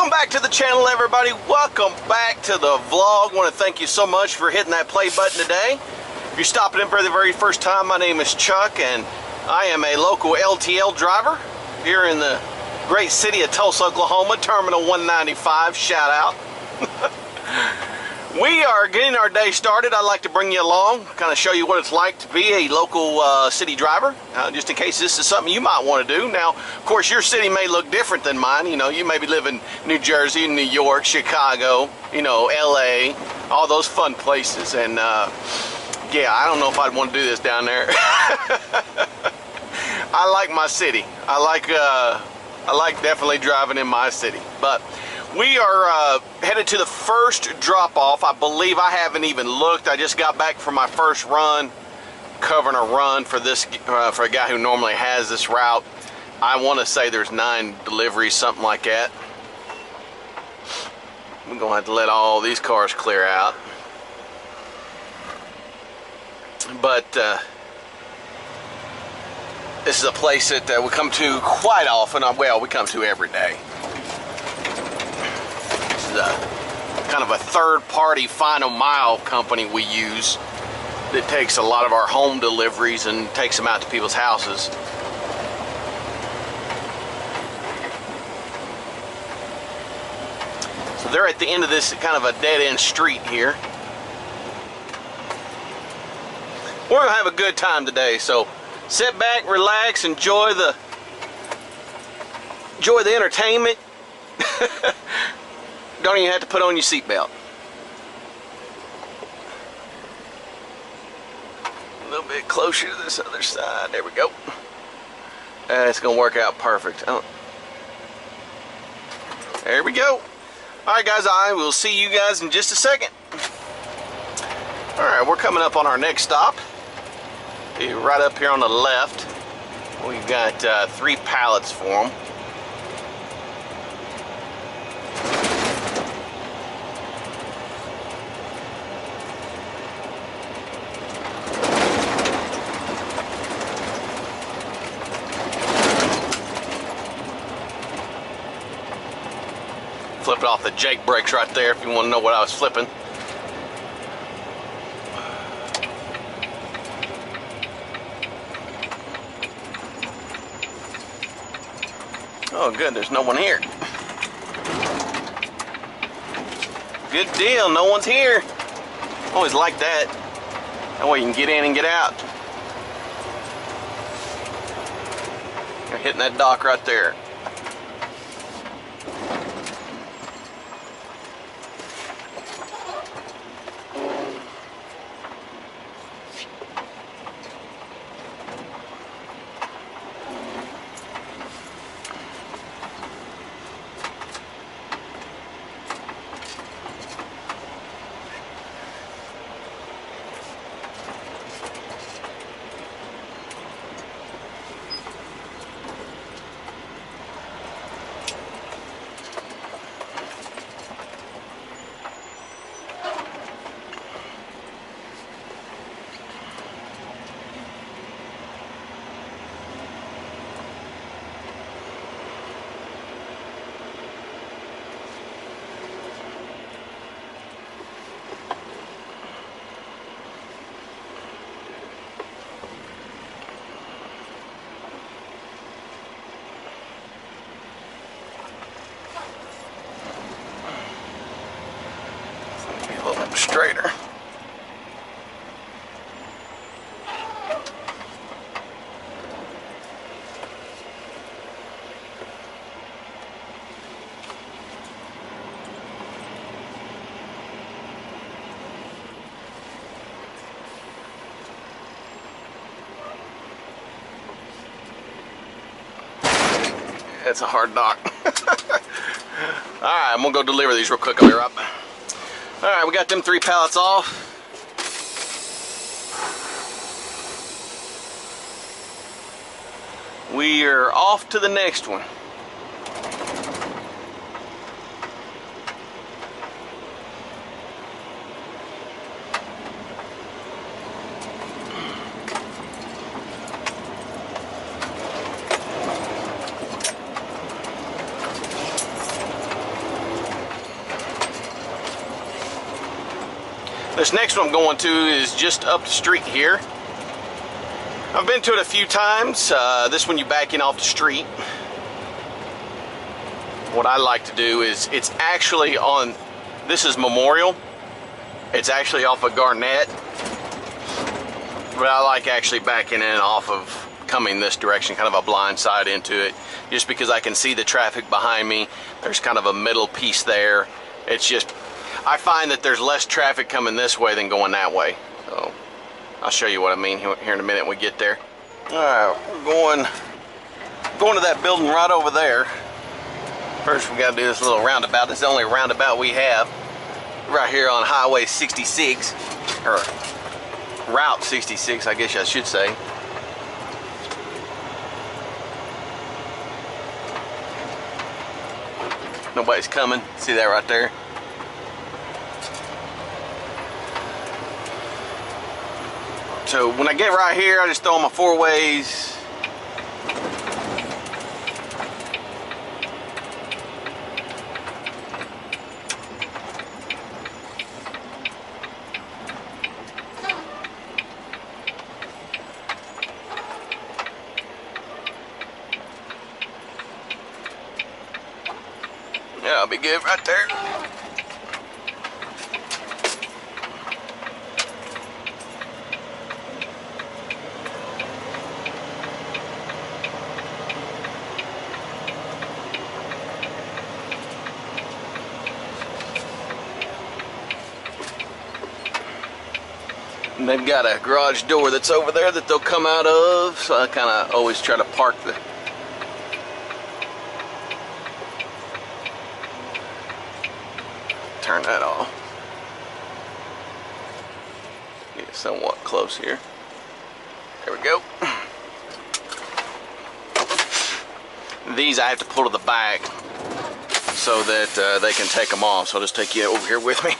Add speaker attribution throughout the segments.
Speaker 1: Welcome back to the channel, everybody. Welcome back to the vlog. I want to thank you so much for hitting that play button today. If you're stopping in for the very first time, my name is Chuck, and I am a local LTL driver here in the great city of Tulsa, Oklahoma, Terminal 195. Shout out. We are getting our day started. I'd like to bring you along, kind of show you what it's like to be a local city driver, just in case this is something you might want to do. Now, of course, your city may look different than mine. You know, you maybe live in New Jersey, New York, Chicago, you know, LA, all those fun places. And yeah, I don't know if I'd want to do this down there. I like my city. I like definitely driving in my city. But we are headed to the first drop-off. I believe I haven't even looked. I just got back from my first run, covering a run for this for a guy who normally has this route. I want to say there's 9 deliveries, something like that. We're gonna have to let all these cars clear out. But this is a place that we come to quite often. Well, we come to every day. Kind of a third-party final mile company we use that takes a lot of our home deliveries and takes them out to people's houses. So they're at the end of this kind of a dead-end street here. We're gonna have a good time today, so sit back, relax, enjoy the entertainment. Don't even have to put on your seatbelt. A little bit closer to this other side. There we go. It's gonna work out perfect. There we go. Alright guys, I will see you guys in just a second. Alright, we're coming up on our next stop. Right up here on the left. We've got 3 pallets for them. Flipping off the Jake brakes right there if you want to know what I was flipping. Oh good, there's no one here. Good deal, no one's here. Always like that. That way you can get in and get out. You're hitting that dock right there. A little bit straighter. It's a hard dock. Alright, I'm gonna go deliver these real quick. I'll be right back. Alright, we got them 3 pallets off. We are off to the next one. This next one I'm going to is just up the street here. I've been to it a few times. This one you back in off the street. What I like to do is, it's actually on, this is Memorial. It's actually off of Garnett. But I like actually backing in off of coming this direction, kind of a blind side into it, just because I can see the traffic behind me. There's kind of a middle piece there. It's just, I find that there's less traffic coming this way than going that way. So I'll show you what I mean here in a minute when we get there. All right, we're going to that building right over there. First we got to do this little roundabout. This is the only roundabout we have right here on Highway 66, or Route 66, I guess I should say. Nobody's coming. See that right there? So when I get right here, I just throw my 4 ways. Yeah, I'll be good right there. And they've got a garage door that's over there that they'll come out of, so I kind of always try to park the turn that off. Get somewhat close here. There we go. These I have to pull to the back so that they can take them off. So I'll just take you over here with me.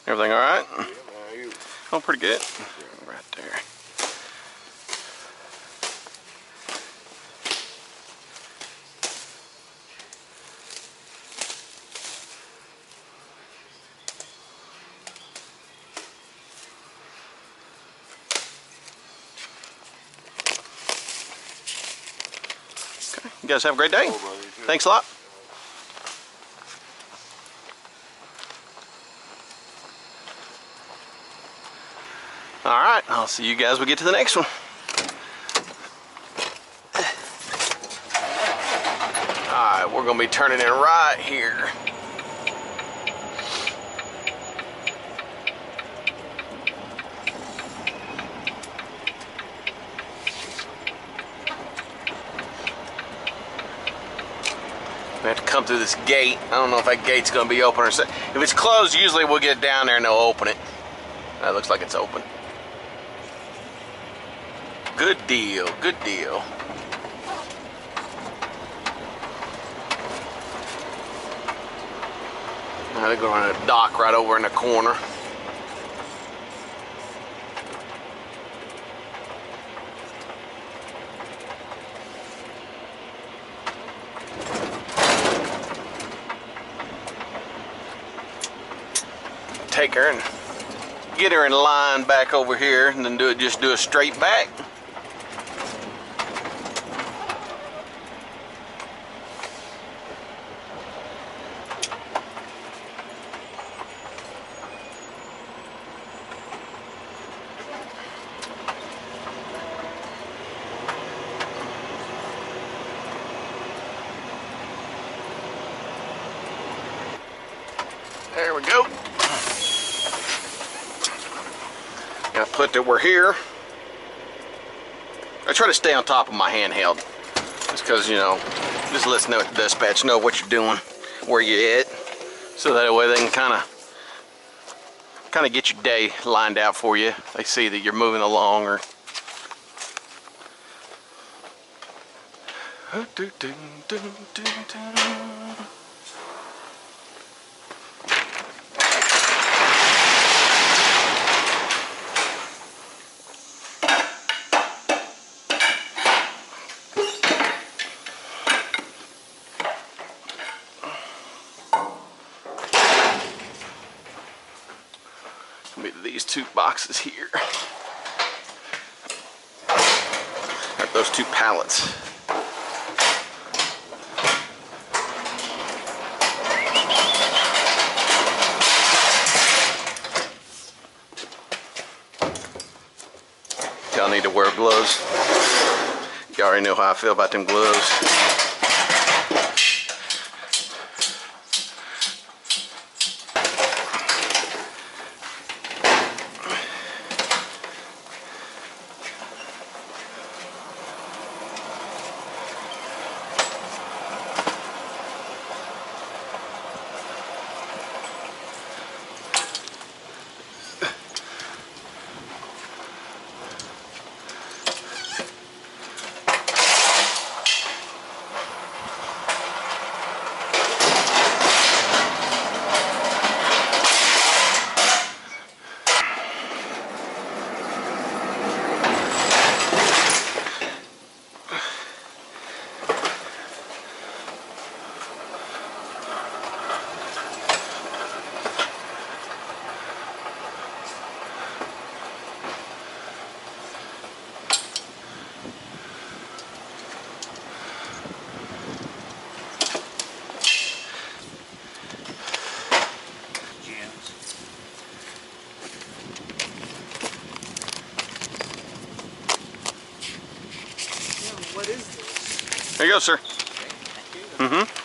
Speaker 1: Everything all right?
Speaker 2: Yeah, how are you?
Speaker 1: Oh, pretty good. Right there. guys have a great day.
Speaker 2: Cool, brother.
Speaker 1: Thanks a lot. All right, I'll see you guys when we get to the next one. All right, we're gonna be turning in right here. We have to come through this gate. I don't know if that gate's gonna be open or so. If it's closed, usually we'll get down there and they'll open it. That looks like it's open. Good deal, good deal. Now they're going to dock right over in the corner. Take her and get her in line back over here, and then just do a straight back. There we go. Got to put that we're here. I try to stay on top of my handheld, just because, you know, just lets the dispatch know what you're doing, where you're at, so that way they can kind of get your day lined out for you. They see that you're moving along, or these two boxes here, or those two pallets. Y'all need to wear gloves. You already know how I feel about them gloves.
Speaker 3: What is this?
Speaker 1: There you go, sir. Mm-hmm.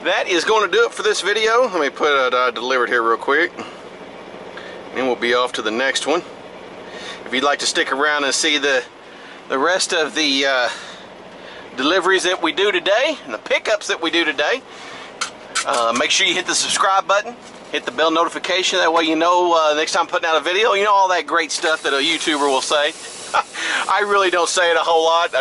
Speaker 1: That is going to do it for this video. Let me put it delivered here real quick, and we'll be off to the next one. If you'd like to stick around and see the rest of the deliveries that we do today and the pickups that we do today, make sure you hit the subscribe button, hit the bell notification. That way you know next time I'm putting out a video, you know all that great stuff that a YouTuber will say. I really don't say it a whole lot.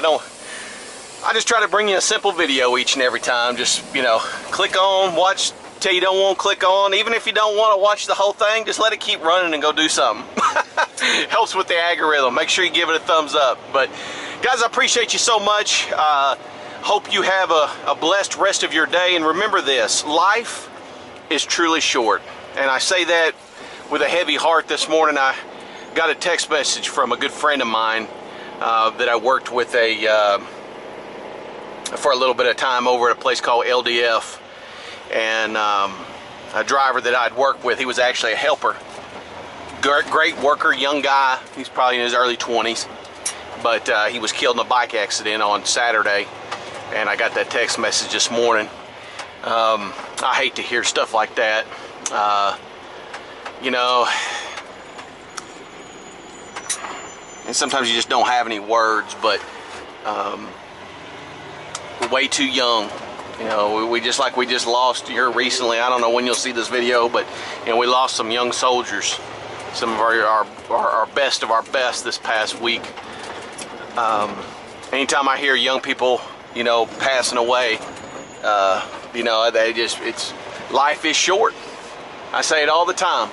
Speaker 1: I just try to bring you a simple video each and every time. Just, you know, click on, watch till you don't want to click on. Even if you don't want to watch the whole thing, just let it keep running and go do something. Helps with the algorithm. Make sure you give it a thumbs up. But guys, I appreciate you so much. Hope you have a blessed rest of your day. And remember this, life is truly short. And I say that with a heavy heart. This morning I got a text message from a good friend of mine that I worked with for a little bit of time over at a place called LDF. And a driver that I'd worked with, he was actually a helper. Great worker, young guy. He's probably in his early 20s. But he was killed in a bike accident on Saturday. And I got that text message this morning. I hate to hear stuff like that. You know, and sometimes you just don't have any words, but we're way too young. You know, we just lost here recently. I don't know when you'll see this video, but you know, we lost some young soldiers, some of our best of our best this past week. Anytime I hear young people, you know, passing away, you know, life is short. I say it all the time.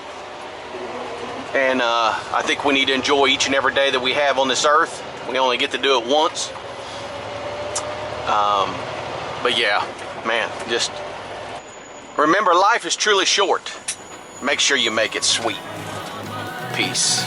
Speaker 1: And I think we need to enjoy each and every day that we have on this earth. We only get to do it once. But yeah, man, just remember, life is truly short. Make sure you make it sweet. Peace.